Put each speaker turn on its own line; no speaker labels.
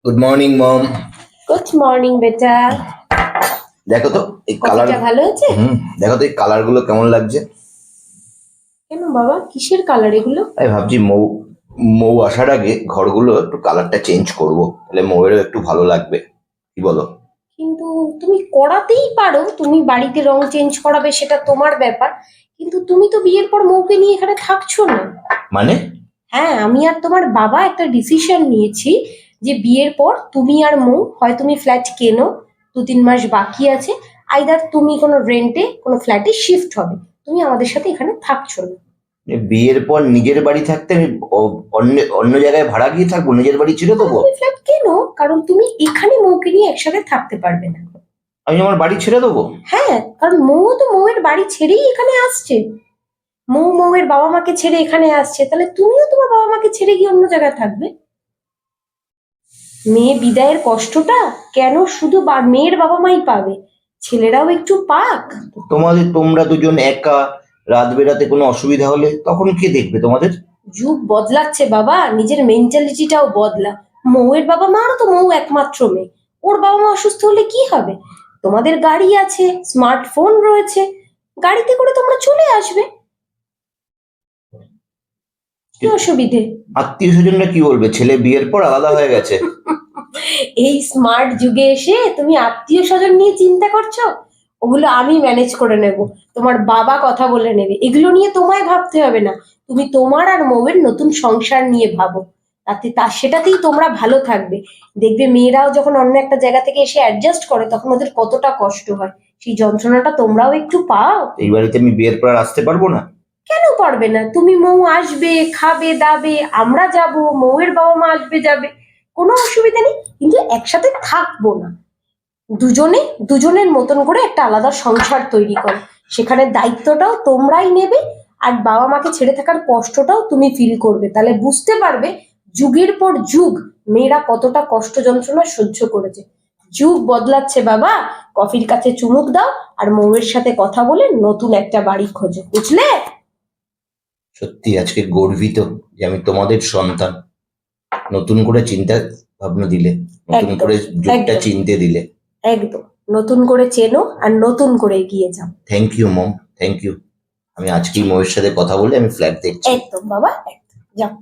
Good morning mom.
Good morning বেটা।
দেখো তো এই কালার,
কফিটা ভালো আছে?
দেখো তো এই কালার গুলো কেমন লাগছে।
কেন বাবা, কিসের কালার এগুলো?
আমি ভাবছি মৌ মৌ আসার আগে ঘরগুলো একটু কালারটা চেঞ্জ করব, তাহলে মৌয়েরও একটু ভালো লাগবে, কি বলো?
কিন্তু তুমি করাতেই পারো, তুমি বাড়িতে রং চেঞ্জ করাবে সেটা তোমার ব্যাপার, কিন্তু তুমি তো বিয়ের পর মৌকে নিয়ে এখানে থাকছো না।
মানে?
হ্যাঁ, আমি আর তোমার বাবা একটা ডিসিশন নিয়েছি যে বিয়ের পর তুমি আর মৌ হয় তুমি ফ্ল্যাট কেনো, 2-3 মাস বাকি আছে, আইদার তুমি কোনো রেন্টে কোনো ফ্ল্যাটে শিফট হবে, তুমি আমাদের সাথে এখানে থাকছো না।
বিয়ের পর নিজের বাড়ি থাকতে আমি অন্য অন্য জায়গায় ভাড়া গিয়ে থাকবো, নিজের বাড়ি ছেড়ে দেবো?
তুমি ফ্ল্যাট কেনো, কারণ তুমি এখানে মৌকে নিয়ে একসাথে থাকতে পারবে না।
আমি আমার বাড়ি ছেড়ে দেবো?
হ্যাঁ, কারণ মৌ তো মৌয়ের বাড়ি ছেড়েই এখানে আসছে। মৌয়ের বাবা মাকে ছেড়ে এখানে আসছে, তাহলে তুমিও তোমার বাবা মাকে ছেড়ে গিয়ে অন্য জায়গায় থাকবে? মেয়ে বিদায়ের কষ্টটা কেন শুধু মেয়ের বাবা মাই পাবে, ছেলেরাও একটু পাক।
তোমরা দুজন একা রাত বেরাতে কোনো অসুবিধা হলে তখন কে দেখবে তোমাদের?
যুগ বদলাচ্ছে বাবা, নিজের মেন্টালিটিটাও বদলা। মৌয়ের বাবা মারও তো মৌ একমাত্র মেয়ে, ওর বাবা মা অসুস্থ হলে কি হবে? তোমাদের গাড়ি আছে, স্মার্টফোন রয়েছে, গাড়িতে করে তোমরা চলে আসবে, কি অসুবিধে?
আত্মীয় স্বজনরা কি বলবে, ছেলে বিয়ের পর আলাদা হয়ে গেছে?
এই স্মার্ট যুগে এসে তুমি আত্মীয় স্বজন নিয়ে চিন্তা করছো? ওগুলো আমি ম্যানেজ করে নেব, তোমার বাবা কথা বলে নেবে, এগুলো নিয়ে তোমায় ভাবতে হবে না। তুমি তোমার আর মৌয়ের নতুন সংসার নিয়ে ভাবো, সেটাতেই তোমরা ভালো থাকবে। দেখবে মেয়েরাও যখন অন্য একটা জায়গা থেকে এসে অ্যাডজাস্ট করে তখন ওদের কতটা কষ্ট হয়, সেই যন্ত্রণাটা তোমরাও একটু পাও।
এই বাড়িতে আমি বিয়ের পর আর আসতে পারবো না?
কেন পারবে না? তুমি, মৌ আসবে, খাবে দাবে, আমরা যাব, মৌয়ের বাবা মা আসবে যাবে, কোনো অসুবিধা নেই, কিন্তু একসাথে থাকবো না। দুজনের মতন করে একটা আলাদা সংসার তৈরি করো, সেখানে দায়িত্বটাও তোমরাই নেবে, আর বাবা মাকে ছেড়ে থাকার কষ্টটাও তুমি ফিল করবে, তাহলে বুঝতে পারবে যুগের পর যুগ মেয়েরা কতটা কষ্ট যন্ত্রণা সহ্য করেছে। যুগ বদলাচ্ছে বাবা, কফির কাছে চুমুক দাও আর মৌয়ের সাথে কথা বলে নতুন একটা বাড়ি খোঁজো, বুঝলে?
সত্যি আজকে গর্বিত যে আমি তোমাদের সন্তান। নতুন করে চিন্তা ভাবনা দিলে, নতুন
একদম,
করে যুগটা
একদম।
চিনতে দিলে।
একদম, নতুন করে চেনো আর নতুন করে এগিয়ে যাও।
Thank you mom, thank you. আমি আজকেই ময়ের সাথে কথা বলে আমি ফ্ল্যাট দেখছি।
একদম বাবা, একদম, যাও।